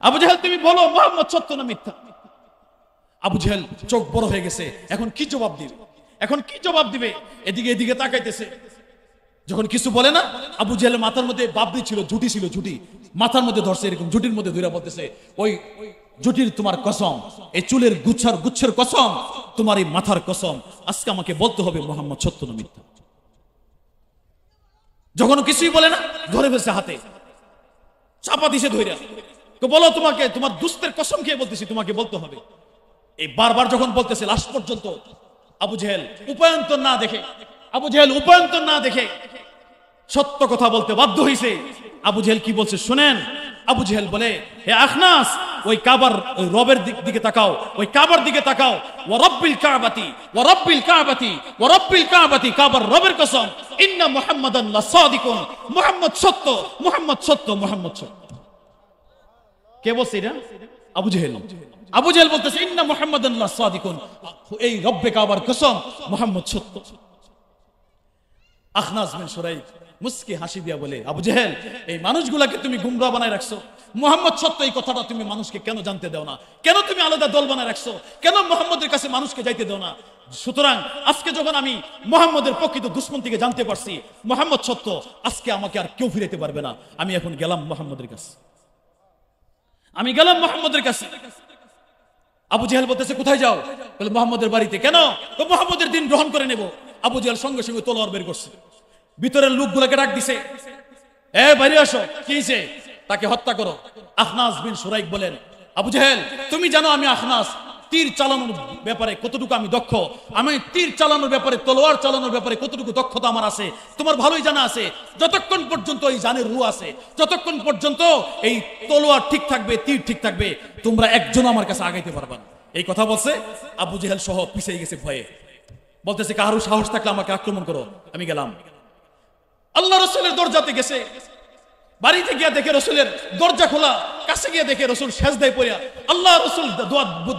আবু জেহেল তুমি বলো মুহাম্মদ সত্য না মিথ্যা? আবু জেহেল চোখ বড় হয়ে গেছে, এখন কি জবাব দিবে, এখন কি জবাব দিবে? এদিকে এদিকে তাকাইতেছে, যখন কিছু বলে না, আবু জেহেলের মাথার মধ্যে বাবরি ছিল, ঝুটি ছিল, ঝুটি মাথার মধ্যে ধরছে, এরকম ঝুটির মধ্যে ধরে বলতেছে, ওই ঝুটির তোমার কসম, এই চুলের গুচ্ছের কসম, তোমার এই মাথার কসম, আজকে আমাকে বলতে হবে মুহাম্মদ সত্য না মিথ্যা। যখন কিছুই বলে না, ধরে ফেলছে হাতে, চাপা দিছে ধইরা, তো বলো তোমাকে, তোমার দুস্তের কসম খেয়ে বলতেছি, তোমাকে বলতে হবে। এই বারবার যখন বলতেছে, লাস্ট পর্যন্ত আবু জেহেল উপায়ন্তর না দেখে সত্য কথা বলতে বাধ্য হইছে। আবু জেহেল কি বলছে শুনেন। আবু জেহেল বলে, হে আখনাস, ওই কাবার, ওই রবের দিকে তাকাও, ওই কাবার দিকে তাকাও। ওয়া রাব্বিল কাবাতি, ওয়া রাব্বিল কাবাতি, ওয়া রাব্বিল কাবাতি, কাবার রবের কসম, ইন্না মুহাম্মাদান লাসাদিকুন, মুহাম্মদ সত্য, মুহাম্মদ সত্য, মুহাম্মদ সত্য। কে বলছে এটা? আবু জেহেল। আবু জেহেল বলতেছে, ইন্না মুহাম্মাদান লাসাদিকুন, এই রব্বে কাবার কসম, মুহাম্মদ সত্য। আখনাস বিন শুরাইক মুস্কি হাসি দিয়া বলে, আবু জেহেল, এই মানুষগুলাকে তুমি গুমরাহ বানায় রাখছো, মুহাম্মদ সত্য এই কথাটা তুমি মানুষকে কেন জানতে দাও না? কেন তুমি আলাদা দল বানায় রাখছো? কেন মুহাম্মদের কাছে মানুষকে যাইতে দাও না? সুতরাং আজকে যখন আমি মুহাম্মদের প্রকৃত দুশমন থেকে জানতে পারছি মুহাম্মদ সত্য, আজকে আমাকে আর কেউ ফিরাতে পারবে না। আমি এখন গেলাম মুহাম্মদের কাছে, আমি গেলাম মুহাম্মদের কাছে। আবু জেহেল বলতেছে, কোথায় যাও? বলে, মুহাম্মদের বাড়িতে। কেন? তো মুহাম্মদের দিন গ্রহণ করে নেব। আবু জেহেল সঙ্গে সঙ্গে তলোয়ার বের করছে, ভিতরের লোকগুলোকে ডাক দিছে, এ বাইরে আসো, কি হইছে? তাকে হত্যা করো। আখনাস বিন শুরাইক বলেন, আবু জেহেল, তুমি জানো আমি আখনাস তীর চালানোর ব্যাপারে কতটুকু আমি দক্ষ, আমি তীর চালানোর ব্যাপারে, তলোয়ার চালানোর ব্যাপারে কতটুকু দক্ষতা আমার আছে তোমার ভালোই জানা আছে। যতক্ষণ পর্যন্ত এই জানের রু আছে, যতক্ষণ পর্যন্ত এই তলোয়ার ঠিক থাকবে, তীর ঠিক থাকবে, তোমরা একজন আমার কাছে আগাইতে পারবা না। এই কথা বলছে। আবু জেহেল সহ পিছিয়ে গেছে ভয়ে, বলতেছে, কারো সাহস থাকলে আমাকে আক্রমণ করো। আমি গেলাম, আল্লাহ রসুলের দরজাতে গেছে, বাড়িতে গিয়ে দেখে রসুলের দরজা খোলা, কাছে গিয়ে দেখে রসুল সেজদায় পড়ে, আল্লাহ রসুল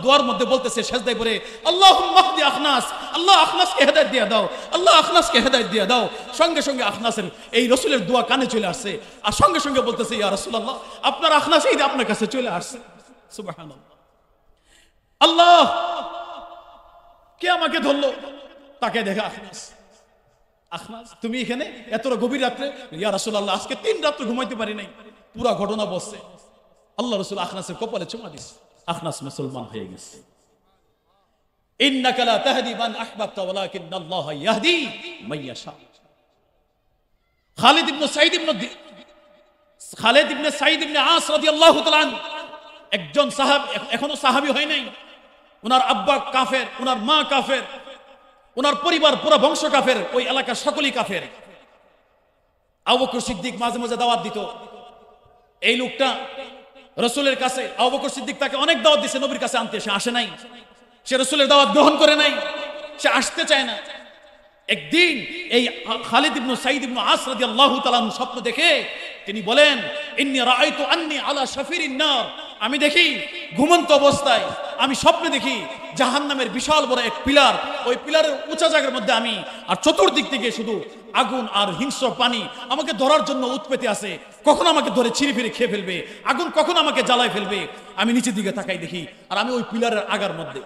দোয়ার মধ্যে বলতেছে সেজদায় পড়ে, আল্লাহুম্মা হদি আখনাস, আল্লাহ আখনাসকে হেদায়েত দিয়ে দাও, আল্লাহ আখনাসকে হেদায়েত দিয়ে দাও। সঙ্গে সঙ্গে আখনাসের এই রসুলের দোয়া কানে চলে আসছে, আর সঙ্গে সঙ্গে বলতেছে, ইয়া রাসূলুল্লাহ, আপনার আখনাস এই আপনার কাছে চলে আসছে। সুবহানাল্লাহ। আল্লাহ কে আমাকে ধরলো? তাকে দেখে আখনাস, আখনাস তুমি এখানে এতটা গভীর রাত্রে? ইয়া রাসূলুল্লাহ, আজকে 3 রাত্র ঘুমাইতে পারি নাই। পুরা ঘটনা বলছে। আল্লাহ রাসূল আখনাসের কপালে চুমা দিছে, আখনাস মুসলমান হয়ে গেছে। ইন্নাকা লা তাহদি মান আহবাবতা ওয়ালাকিন্নাল্লাহা ইয়াহদি মান ইয়াশা। খালিদ ইবনে সাঈদ ইবনে আস রাদিয়াল্লাহু তাআলা আনহু একজন সাহাবী, এখনো সাহাবী হয় নাই। ওনার আব্বা কাফের, ওনার মা কাফের, ওনার পরিবার পুরো বংশ কাফের, ওই এলাকার সকলেই কাফের। আবু বকর সিদ্দিক মাঝে মাঝে দাওয়াত দিত। এই লোকটা রাসূলের কাছে, আবু বকর সিদ্দিক তাকে অনেক দাওয়াত দিয়েছে নবীর কাছে আনতে, সে আসে নাই, সে রাসূলের দাওয়াত গ্রহণ করে নাই, সে আসতে চায় না। একদিন এই খালিদ ইবনে সাঈদ ইবনে আস রাদিয়াল্লাহু তাআলা স্বপ্ন দেখে তিনি বলেন, ইন্নী রাআইতু আন্নী আলা শাফিরিন নার, আমি দেখি ঘুমন্ত অবস্থায়, আমি স্বপ্নে দেখি জাহান্নামের বিশাল বড় এক পিলার, ওই পিলারের উঁচা জায়গার মধ্যে আমি, আর চতুর্দিক থেকে শুধু আগুন আর হিংস্র পানি আমাকে ধরার জন্য উৎপেতে আছে। কখন আমাকে ধরে ছিঁড়ে ফিরে খেয়ে ফেলবে, আগুন কখন আমাকে জ্বালায় ফেলবে। আমি নিচের দিকে তাকাই দেখি, আর আমি ওই পিলারের আগার মধ্যে।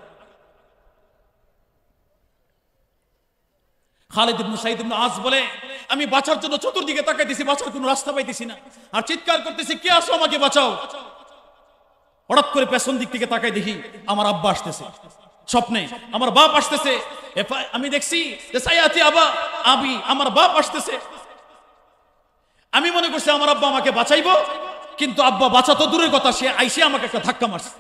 খালিদ ইবনে সাঈদ ইবনে আস বলে, আমি বাঁচার জন্য চতুর্দিকে তাকাইতেছি, বাঁচার কোনো রাস্তা পাইতেছি না, আর চিৎকার করতেছি, কে আসো আমাকে বাঁচাও। হঠাৎ করে পেছন দিক থেকে তাকাই দেখি আমার আব্বা আসতেছে, স্বপ্নে আমার বাপ আসতেছে। আমি দেখছি যে সায়াতি আবা আবি, আমার বাপ আসতেছে। আমি মনে করছি আমার আব্বা আমাকে বাঁচাইবো, কিন্তু আব্বা বাঁচা তো দূরের কথা, সে আইসে আমাকে একটা ধাক্কা মারছে,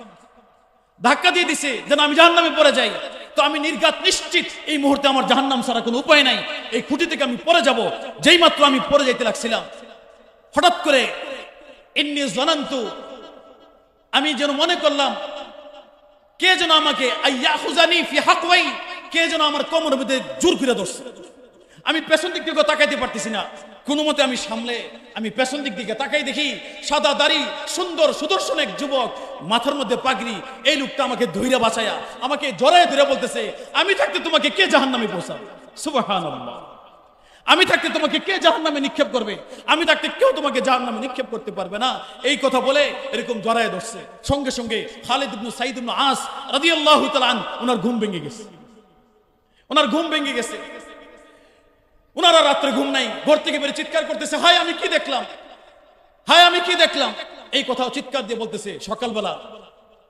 ধাক্কা দিয়ে দিছে যেন আমি জাহান্নামে পড়ে যাই। তো আমি নির্ঘাত নিশ্চিত এই মুহূর্তে আমার জাহান্নাম ছাড়া কোনো উপায় নাই, এই খুঁটি থেকে আমি পড়ে যাব। যেই মাত্র আমি পড়ে যাইতে লাগছিলাম, হঠাৎ করে ইন্নী জানান্তু, আমি যেন মনে করলাম কে যেন আমাকে আইয়াখুজানি ফি হাকওয়াই, কে যেন আমার কোমরের মধ্যে জোর করে ধরছে। আমি পেছন দিক থেকে তাকাইতে পারতেছি না, কোনো মতে আমি সামলে আমি পেছন দিক দিকে তাকাই দেখি সাদা দাড়ি সুন্দর সুদর্শন এক যুবক, মাথার মধ্যে পাগড়ি। এই লোকটা আমাকে ধইরা বাঁচায়া, আমাকে জড়ায় ধরে বলতেছে, আমি থাকতে তোমাকে কে জাহান্নামে পৌঁছাবে। সুবহানাল্লাহ। আমি থাকতে তোমাকে কে জাহান্নামে নিক্ষেপ করবে? আমি থাকতে কেউ তোমাকে জাহান্নামে নিক্ষেপ করতে পারবে না। এই কথা বলে এরকম জড়ায় ধরছে। সঙ্গে সঙ্গে খালিদ ইবনে সাঈদ ইবনে আস রাদিয়াল্লাহু তাআলা আন ওনার ঘুম ভেঙে গেছে। ওনার ঘুম ভেঙে গেছে। ওনারা রাত্রে ঘুম নাই, ঘর থেকে বেরিয়ে চিৎকার করতেছে, হায় আমি কি দেখলাম, হায় আমি কি দেখলাম। এই কথাও চিৎকার দিয়ে বলতেছে। সকালবেলা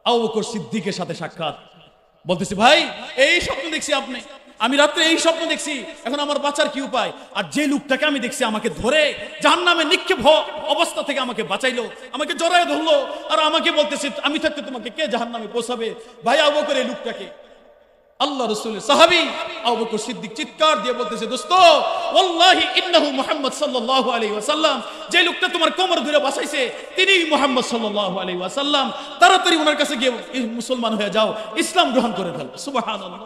আবু বকর সিদ্দিকের সাথে সাক্ষাৎ। বলতেছে, ভাই এই স্বপ্ন দেখছি আপনি, আমি রাত্রে এই স্বপ্ন দেখছি, এখন আমার বাঁচার কি উপায়? আর যে লোকটাকে আমি দেখছি আমাকে ধরে জাহান্নামে নিক্ষেপ অবস্থা থেকে আমাকে বাঁচাইলো, আমাকে জড়ায় ধরলো, আর আমাকে বলতেছে আমি থাকতে তোমাকে কে জাহান্নামে পৌঁছাবে? ভাই আবু বকর এই লোকটাকে? আল্লাহ রাসূলের সাহাবী আবু বকর সিদ্দিক চিৎকার দিয়ে বলতেছে, দোস্ত ওয়াল্লাহি ইন্নাহু মুহাম্মদ সাল্লাল্লাহু আলাইহি ওয়াসাল্লাম, যে লোকটা তোমার কোমর ধরে বাঁচাইছে তিনিই মুহাম্মদ সাল্লাল্লাহু আলাইহি ওয়াসাল্লাম। তাড়াতাড়ি ওনার কাছে গিয়ে মুসলমান হয়ে যাও, ইসলাম গ্রহণ করে ফেলো। সুবহানাল্লাহ।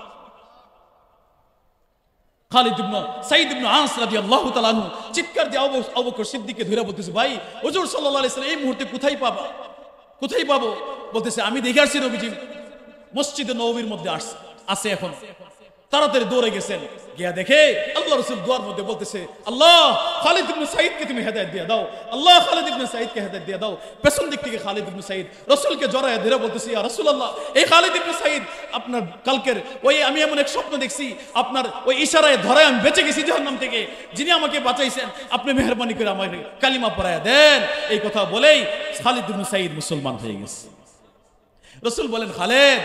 খালিদ ইবনে সাঈদ ইবনে আস রাদিয়াল্লাহু তাআলা আনহু চিৎকার দিয়ে আবু বকর সিদ্দিককে ধরে বলতেছে, ভাই হুজুর সাল্লাল্লাহু আলাইহি ওয়াসাল্লাম এই মুহূর্তে কোথায় পাবা, কোথায় পাবো? বলতেছে, আমি দেখে আসছি নবীজি মসজিদে নববীর মধ্যে আছে এখন। তাড়াতাড়ি দৌড়ে গেছেন, গিয়া দেখে আল্লাহ রাসূল দুয়ার মধ্যে বলতেছে, আল্লাহ খালিদ ইবনে সাঈদকে তুমি হেদায়েত দিয়ে দাও, আল্লাহ খালিদ ইবনে সাঈদকে হেদায়েত দিয়ে দাও। পেছন দিক থেকে খালিদ ইবনে সাঈদ রাসূলকে জড়ায় ধরে বলতেছে, ইয়া রাসূলুল্লাহ, এই খালিদ ইবনে সাঈদ আপনার কালকের ওই আমি এমন এক স্বপ্ন দেখছি, আপনার ওই ইশারায় ধরায় আমি বেঁচে গেছি জাহান্নাম থেকে, যিনি আমাকে বাঁচাইছেন আপনি মেহেরবানি করে আমাকে কালিমা পড়ায়া দেন। এই কথা বলেই খালিদ ইবনে সাঈদ মুসলমান হয়ে গেছে। রাসূল বলেন, খালিদ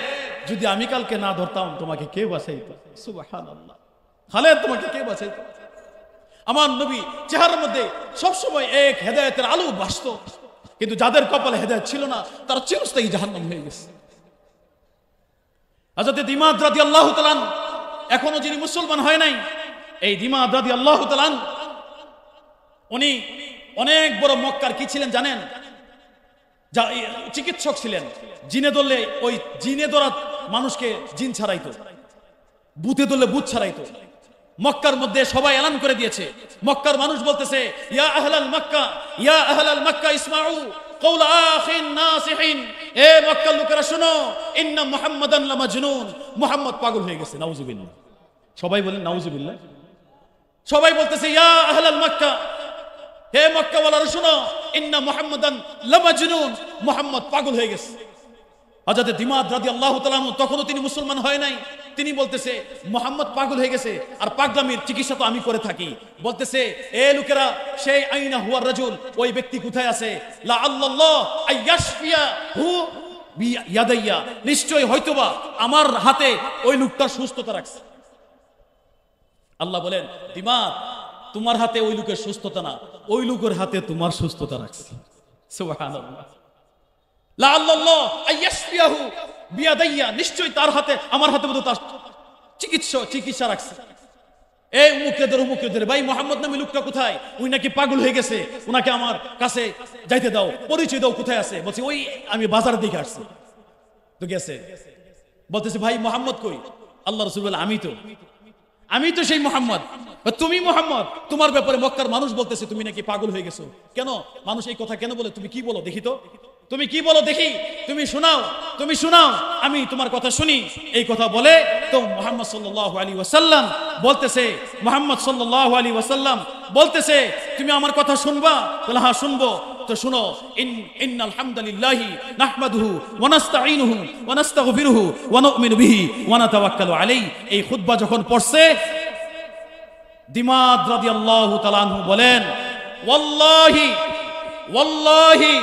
যদি আমি কালকে না ধরতাম তোমাকে কে বাঁচাইতো? সুবহানাল্লাহ। খালিদ তোমাকে কে বাঁচাইতো? আমার নবী চেহারার মধ্যে সবসময় এক হেদায়েতের আলো ভাসতো, কিন্তু যাদের কপালে হেদায়েত ছিল না তারা চিরস্থায়ী জাহান্নাম হয়ে গেছে। হযরত দিমাদ রাদিয়াল্লাহু তাআলা এখনো যিনি মুসলমান হয় নাই, এই দিমাদ রাদিয়াল্লাহু তাআলা উনি অনেক বড় মক্কার কি ছিলেন জানেন? যা চিকিৎসক ছিলেন। জিনে ধরলে ওই জিনে ধরা মানুষকে জিন ছাড়াইতো, ভূতে ধরলে ভূত ছাড়াইতো। মক্কার মধ্যে সবাই এলান করে দিয়েছে, মক্কার মানুষ বলতেছে, ইয়া আহলাল মক্কা, ইয়া আহলাল মক্কা ইসমাউ কওলা আখিন নাসিহিন, এ মক্কার লোকেরা শোনো, ইন্না মুহাম্মাদান লামাজনুন, মুহাম্মদ পাগল হয়ে গেছে। নাউজুবিল্লাহ। সবাই বলেন নাউজুবিল্লাহ। সবাই বলতেছে, ইয়া আহলাল মক্কা, হে মক্কাওয়ালারা শোনো, ইন্না মুহাম্মাদান লামাজনুন, মুহাম্মদ পাগল হয়ে গেছে। হযরত দিমাদ রাদিয়াল্লাহু তাআলা তখনও তিনি মুসলমান হয় নাই, তিনি বলতেছে মুহাম্মদ পাগল হয়ে গেছে, আর পাগলামির চিকিৎসা তো আমি করে থাকি। বলতেছে, এ লোকেরা, সেই আইনা হুয়ার রাজুল, ওই ব্যক্তি কোথায় আছে? লা আল্লাহ আইয়াশফিয়া হু বিয়াদাইয়া, নিশ্চয় হয়তোবা আমার হাতে ওই লোকটার সুস্থতা রাখছে। আল্লাহ বলেন, দিমাদ তোমার হাতে ওই লোকের সুস্থতা না, ওই লোকের হাতে তোমার সুস্থতা রাখছে। সুবহানাল্লাহ। লা আল্লাহ আইয়াশফিয়াহু বিয়াদাইয়া, নিশ্চয় তার হাতে আমার হাতে মতো তার চিকিৎসা রাখছে। এই উমুকদের ভাই মুহাম্মদ নামে লোকটা কোথায়? ওই নাকি পাগল হয়ে গেছে, ওনাকে আমার কাছে যাইতে দাও, পরিচয় দাও, কোথায় আছে? বলছি ওই আমি বাজার দিকে আসছি। তো গেছে, বলতেছে ভাই মুহাম্মদ কই? আল্লাহ রাসূল বলে, আমি তো সেই মুহাম্মদ। তুমি মুহাম্মদ? তোমার ব্যাপারে মক্কার মানুষ বলতেছে তুমি নাকি পাগল হয়ে গেছো। কেন মানুষ এই কথা কেন বলে? তুমি কি বলো দেখি তো, তুমি কি বলো দেখি, তুমি শোনাও, আমি তোমার কথা শুনি। এই কথা বলে তো মুহাম্মদ সাল্লাল্লাহু আলাইহি ওয়াসাল্লাম বলতেছে, মুহাম্মদ সাল্লাল্লাহু আলাইহি ওয়াসাল্লাম বলতেছে, তুমি আমার কথা শুনবা? বলে হ্যাঁ শুনবো। তো শুনো, ইন্নাল হামদালিল্লাহি নাহমাদুহু ওয়া নাস্তাঈনুহু ওয়া নাস্তাগফিরুহু ওয়া নু'মিনু বিহি ওয়া নাতাওয়াক্কালু আলাইহি। এই খুতবা যখন পড়ছে, দিমাদ রাদিয়াল্লাহু তাআলা আনহু বলেন, ওয়াল্লাহি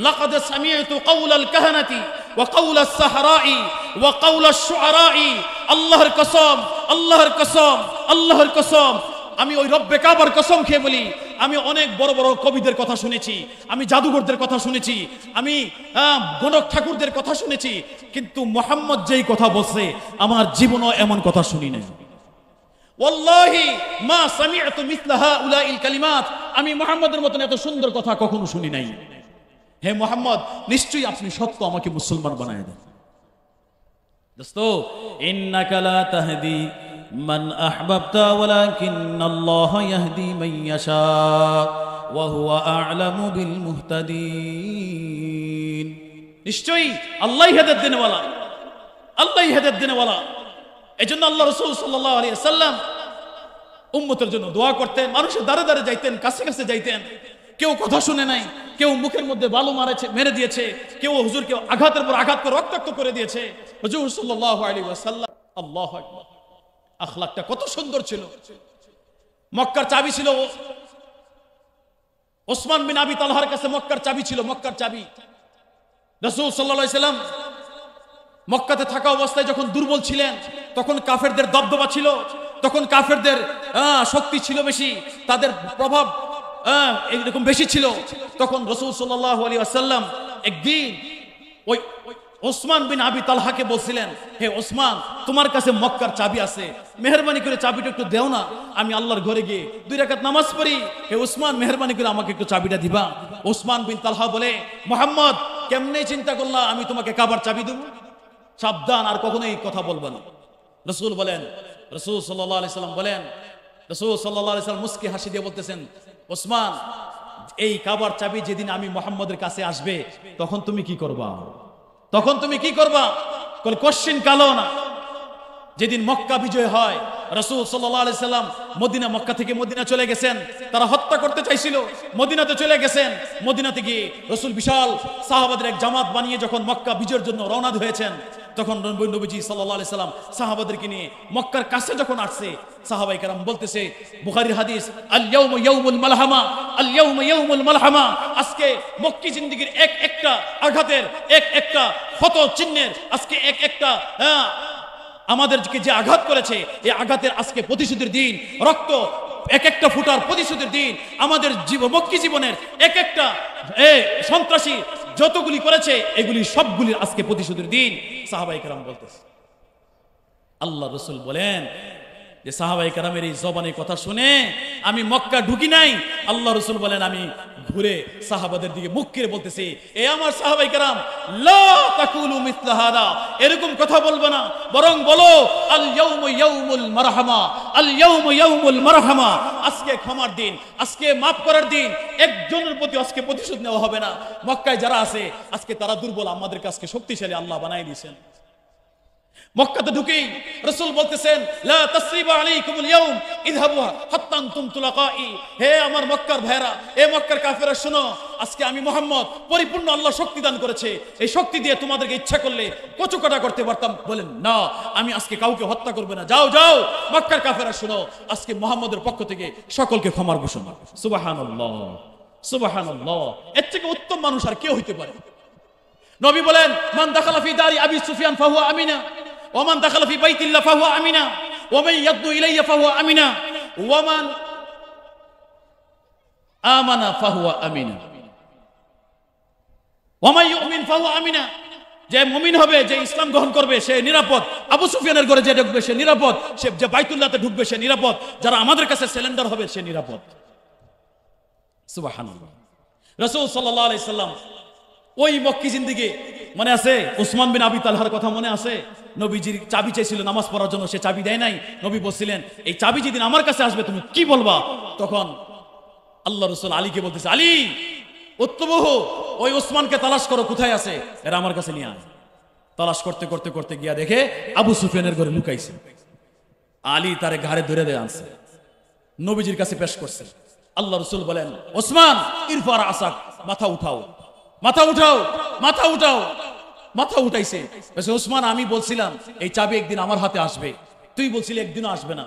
লাকাদ সামি'তু কাওলাল কাহানাতি ওয়া কাওলাস সাহরাই ওয়া কাওলাশ শুআরাই। আল্লাহর কসম, আমি ওই রব্বে কাবার কসম খেয়ে বলি, আমি অনেক বড় বড় কবিদের কথা শুনেছি, আমি জাদুঘরদের কথা শুনেছি, আমি গণক ঠাকুরদের কথা শুনেছি, কিন্তু মুহাম্মদ যেই কথা বলছে আমার জীবনও এমন কথা শুনি নাই। ওয়াল্লাহি মা সামি'তু মিছলা হাউলাইল কালিমাত, আমি মুহাম্মদের মতন এত সুন্দর কথা কখনো শুনি নাই। হে মুহাম্মদ, নিশ্চয়ই আপনি সত্য, আমাকে মুসলমান বানায় দেন। দোস্ত, ইন্নাকা লা তাহদি মান আহবাবতা ওয়ালাকিন্নাল্লাহ ইয়াহদি মান ইয়াশা ওয়া হুয়া আ'লামু বিল মুহতাদিন। নিশ্চয়ই আল্লাহই হেদায়েত দেনেওয়ালা। এজন্য আল্লাহ রাসূল সাল্লাল্লাহু আলাইহি ওয়াসাল্লাম উম্মতের জন্য দোয়া করতেন, মানুষের দ্বারে দ্বারে যাইতেন, কাছে কাছে যাইতেন। কেউ কথা শুনে নাই, কেউ মুখের মধ্যে বালু মেরে দিয়েছে, কেউ হুজুরকে আঘাতের পর আঘাত করে রক্তাক্ত করে দিয়েছে। হুজুর সাল্লাল্লাহু আলাইহি ওয়াসাল্লাম, আল্লাহু আকবার, আখলাকটা কত সুন্দর ছিল। মক্কার চাবি ছিল ওসমান বিন আবি তালহার কাছে, মক্কার চাবি ছিল, মক্কার চাবি। রাসূল সাল্লাল্লাহু আলাইহি সাল্লাম মক্কাতে থাকা অবস্থায় যখন দুর্বল ছিলেন, তখন কাফেরদের দবদবা ছিল, তখন কাফেরদের শক্তি ছিল বেশি, তাদের প্রভাব এরকম বেশি ছিল। তখন রাসূল সাল্লাল্লাহু আলাইহি ওয়াসাল্লাম একদিন ওই ওসমান বিন আবি তালহাকে বলছিলেন, হে ওসমান, তোমার কাছে মক্কার চাবি আছে, মেহেরবানি করে চাবিটা একটু দেও না, আমি আল্লাহর ঘরে গিয়ে 2 রাকাত নামাজ পড়ি। হে ওসমান, মেহেরবানি করে আমাকে একটু চাবিটা দিবা। ওসমান বিন তালহা বলে, মুহাম্মদ, কেমনে চিন্তা করলা আমি তোমাকে কাবার চাবি দেব? সাবধান, আর কখনো এই কথা বলবে না। রাসূল বলেন, রাসূল সাল্লাল্লাহু আলাইহি সাল্লাম বলেন, রাসূল সাল্লাল্লাহু আলাইহি সাল্লাম মুস্কি হাসি দিয়ে বলতেছেন, ওসমান, এই কাবার চাবি যেদিন আমি মুহাম্মদের কাছে আসবে, তখন তুমি কি করবা? তখন তুমি কি করবা? কোশ্চিন কালো না। যেদিন মক্কা বিজয় হয়, রাসূল সাল্লাল্লাহু আলাইহি সাল্লাম মক্কা থেকে মদিনা চলে গেছেন, তারা হত্যা করতে চাইছিল, মদিনাতে চলে গেছেন। মদিনাতে গিয়ে রাসূল বিশাল সাহাবাদের এক জামাত বানিয়ে যখন মক্কা বিজয়ের জন্য রওনা হয়েছেন, তখন নবীজি সাল্লাল্লাহু আলাইহি সাল্লাম সাহাবাদেরকে নিয়ে মক্কার কাছে যখন আসছে, সাহাবায়ে কেরাম বলতেছে, বুখারীর হাদিস, আল ইয়াউমু ইয়াউমুল মালহামা, আল ইয়াউমু ইয়াউমুল মালহামা, আজকে মক্কি জিন্দেগীর এক একটা আঘাতের, এক একটা ক্ষত চিহ্নের, আজকে এক একটা আমাদেরকে যে আঘাত করেছে, এই আঘাতের আজকে প্রতিশোধের দিন, রক্ত এক একটা ফুটার প্রতিশোধের দিন, আমাদের মক্কি জীবনের এক একটা সন্ত্রাসী যতগুলি করেছে, এগুলি সবগুলির আজকে প্রতিশোধের দিন। সাহাবায়ে কেরাম বলতেছে। আল্লাহ রাসূল বলেন যে সাহাবায়ে কেরামের এই জবানের কথা শুনে আমি মক্কা ঢুকি নাই। আল্লাহ রাসূল বলেন, আমি ঘুরে সাহাবাদের দিকে মুখ করে বলতেছি, এ আমার সাহাবায়ে কেরাম, লা তাকুলু মিসলা হাদা, এরকম কথা বলবে না, বরং বলো আল ইয়াউমু ইয়াউমুল মারহামা, আল ইয়াউমু ইয়াউমুল মারহামা, আজকে ক্ষমার দিন, আজকে মাফ করার দিন, একজনের প্রতি আজকে প্রতিশোধ নেওয়া হবে না। মক্কায় যারা আছে আজকে তারা দুর্বল, আমাদেরকে আজকে শক্তিশালী আল্লাহ বানাই দিয়েছেন। মক্কাতে ঢুকেই রাসূল বলতেছেন, লা তাসরিবা আলাইকুমুল ইয়াউম ইযহাবু হাত্তা আনতুম তুলাকাই, হে আমার মক্কার ভাইরা, হে মক্কার কাফেররা, শোনো, আজকে আমি মুহাম্মদ পরিপূর্ণ আল্লাহ শক্তি দান করেছে, এই শক্তি দিয়ে তোমাদেরকে ইচ্ছা করলে কচুকাটা করতে পারতাম। বলেন না, আমি আজকে কাউকে হত্যা করব না, যাও যাও মক্কার কাফেররা, শোনো, আজকে মুহাম্মদের পক্ষ থেকে সকলকে ক্ষমার ঘোষণা। সুবহানাল্লাহ, সুবহানাল্লাহ, এর থেকে উত্তম মানুষ আর কেউ হইতে পারে? নবী বলেন, মান দাখালা ফি দারি আবি সুফিয়ান ফাহুয়া আমিনা, ওমান দাখালা ফি বাইতিল্লাহ ফাহুয়া আমিনা, ওমান ইয়াদু ইলাইয়া ফাহুয়া আমিনা, ওমান আমানা ফাহুয়া আমিনা, ওমান ইউমিন ফাহুয়া আমিনা। যে মুমিন হবে, যে ইসলাম গ্রহণ করবে, সে নিরাপদ। আবু সুফিয়ানের ঘরে যে ঢুকবে সে নিরাপদ, সে যে বাইতুল্লাহতে ঢুকবে সে নিরাপদ, যারা আমাদের কাছে সিলিন্ডার হবে সে নিরাপদ। সুবহানাল্লাহ। রাসূল সাল্লাল্লাহু আলাইহি সাল্লাম ওই মক্কি জিন্দেগি মনে আছে? ওসমান বিন আবি তালহার কথা মনে আছে? নবীজির চাবি চাইছিল নামাজ পড়ার জন্য, সে চাবি দেয় নাই। নবী বলছিলেন, এই চাবি যেদিন আমার কাছে আসবে তুমি কি বলবা? তখন আল্লাহ রাসূল আলীকে বলতেছে, আলী, উত্তবহ, ওই ওসমানকে তালাশ করো, কোথায় আছে, এরা আমার কাছে নিয়ে আয়। তালাশ করতে করতে করতে গিয়া দেখে আবু সুফিয়ানের ঘরে লুকাইছে। আলী তারে ঘাড়ে ধরে দেয় আনছে, নবীজির কাছে পেশ করছে। আল্লাহ রাসূল বলেন, ওসমান, ইরফা রাসাক, মাথা উঠাও, মাথা উঠাও, মাথা উঠাও। মাথা উঠাইছে। ওসমান, আমি বলছিলাম এই চাবি একদিন আমার হাতে আসবে, তুই বলছিলি একদিনও আসবে না,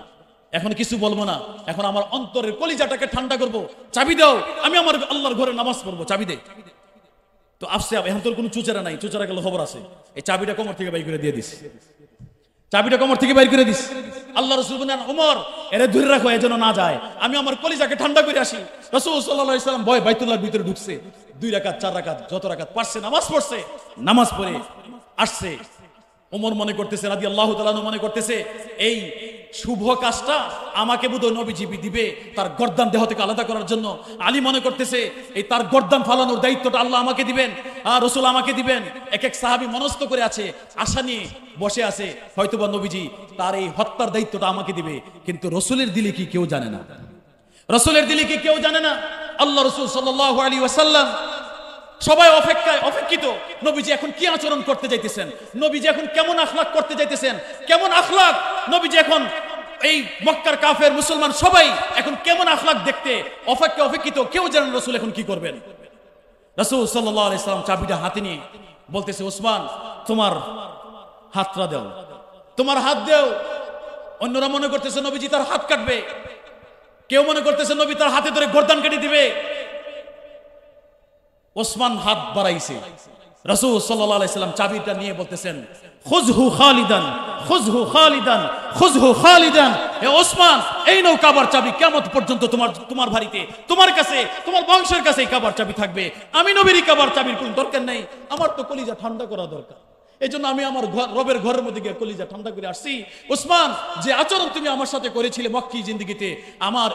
এখন কিছু বলবো না, এখন আমার অন্তরের কলিজাটাকে ঠান্ডা করবো, চাবি দাও, আমি আমার আল্লাহর ঘরে নামাজ পড়বো, চাবি দে। তো আসছে, এখন তোর কোনো চুচেরা নাই, চুচেরা গেলে খবর আছে, এই চাবিটা কোমর থেকে বাইর করে দিয়ে দিস, চাবিটা কোমর থেকে বাইর করে দিস। আল্লাহ রাসূল বলেন, ওমর, এরে ধরে রাখো, এ যেন না যায়, আমি আমার কলিজাকে ঠান্ডা করে আসি। রাসূল সাল্লাল্লাহু আলাইহি সাল্লাম বাইতুল্লাহর ভিতরে ঢুকছে, 2 রাকাত 4 রাকাত যত রাকাত পারছে নামাজ পড়ছে, নামাজ পড়ে আসছে। ওমর মনে করতেছে, রাদিয়াল্লাহু তাআলা মনে করতেছে, এই শুভ কাজটা আমাকে বোধহয় নবীজি দিবে তার গর্দান দেহ থেকে আলাদা করার জন্য। আলী মনে করতেছে, এই তার গর্দান ফালানোর দায়িত্বটা আল্লাহ আমাকে দিবেন, রাসূল আমাকে দিবেন। এক এক সাহাবী মনস্থ করে আছে, আশা নিয়ে বসে আছে, হয়তোবা নবীজি তার এই হত্যার দায়িত্বটা আমাকে দিবে। কিন্তু রাসূলের দিলে কি কেউ জানে না, রাসূলের দিলে কি কেউ জানে না। আল্লাহ রাসূল সাল্লাল্লাহু আলাইহি ওয়াসাল্লাম সবাই অপেক্ষিত, নবীজি এখন কি আচরণ করতে যাইতেছেন, নবীজি এখন কেমন আখলাক করতে যাইতেছেন, কেমন আখলাক, নবীজি এখন এই মক্কার কাফের মুসলমান সবাই এখন কেমন আখলাক দেখতে অপেক্ষিত, কেউ জানেন রাসূল এখন কি করবেন। রাসূল সাল্লাল্লাহু আলাইহি সাল্লাম চাবিটা হাতে নিয়ে বলতেছে, ওসমান তোমার হাতটা দাও, তোমার হাত দাও। অন্যরা মনে করতেছে নবীজি তার হাত কাটবে, কেউ মনে করতেছে নবী তার হাতে ধরে গর্দান কেটে দিবে। ওসমান হাত বাড়াইছে, রাসূল সাল্লাল্লাহু আলাইহি সাল্লাম চাবিটা নিয়ে বলতেছেন, খুযহু খালিদান, খুযহু খালিদান, খুযহু খালিদান। হে ওসমান, এই নাও কাবার চাবি, কিয়ামত পর্যন্ত তোমার বাড়িতে, তোমার কাছে, তোমার বংশের কাছে এই কাবার চাবি থাকবে। আমি নবীর কাবার চাবির কোনো দরকার নেই, আমার তো কলিজা ঠান্ডা করা দরকার। এই জন্য আমি আমার রবের ঘরের মধ্যে গিয়ে কলিজা ঠান্ডা করে আসছি। ওসমান, যে আচরণ তুমি আমার সাথে করেছিলে মক্কি জিন্দেগিতে, আমার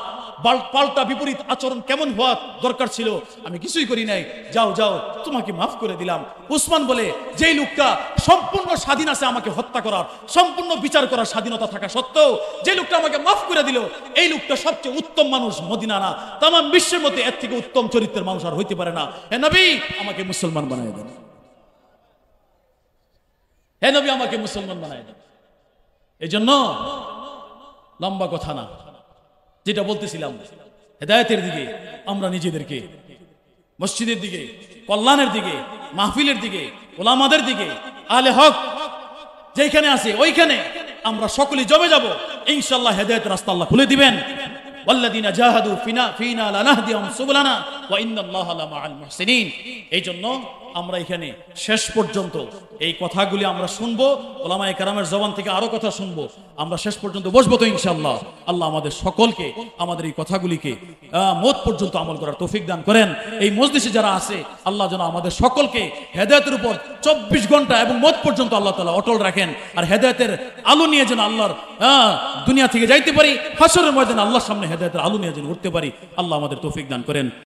পাল্টা বিপরীত আচরণ কেমন হওয়া দরকার ছিল, আমি কিছুই করি নাই। যাও যাও, তোমাকে মাফ করে দিলাম। ওসমান বলে, যেই লোকটা সম্পূর্ণ স্বাধীন আছে আমাকে হত্যা করার, সম্পূর্ণ বিচার করার স্বাধীনতা থাকা সত্ত্বেও যে লোকটা আমাকে মাফ করে দিল, এই লোকটা সবচেয়ে উত্তম মানুষ মদিনা না, তাম বিশ্বের মধ্যে এর থেকে উত্তম চরিত্রের মানুষ আর হইতে পারে না। হে নবী, আমাকে মুসলমান বানায় দেন। হে নবী, আমাকে মুসলমান বানায় দেন। এই জন্য লম্বা কথা না, যেটা বলতেছিলাম, হেদায়েতের দিকে আমরা নিজেদেরকে, মসজিদের দিকে, কল্যাণের দিকে, মাহফিলের দিকে, ওলামাদের দিকে, আহলে হক যেখানে আছে ওইখানে আমরা সকলেই জমে যাব। ইনশাআল্লাহ হেদায়েতের রাস্তা আল্লাহ খুলে দিবেন। ওয়াল্লাযীনা জাহাদু ফিনা লানাহদিয়াহুম সুবুলানা ওয়া ইন্নাল্লাহা লামাআল মুহসিনিন। এই জন্য আমরা এখানে শেষ পর্যন্ত এই কথাগুলি আমরা শুনবো, ওলামায়ে কেরামের জবান থেকে আরো কথা শুনবো, আমরা শেষ পর্যন্ত বসবো তো ইনশাআল্লাহ। আল্লাহ আমাদের সকলকে আমাদের এই কথাগুলিকে মওত পর্যন্ত আমল করার তৌফিক দান করেন। এই মজলিসে যারা আছে, আল্লাহ যেন আমাদের সকলকে হেদায়েতের উপর 24 ঘন্টা এবং মওত পর্যন্ত আল্লাহ তাআলা অটল রাখেন। আর হেদায়েতের আলো নিয়ে যেন আল্লাহর দুনিয়া থেকে যাইতে পারি, হাসরের ময়দানে আল্লাহর সামনে হেদায়েতের আলো নিয়ে যেন উঠতে পারি। আল্লাহ আমাদের তৌফিক দান করেন।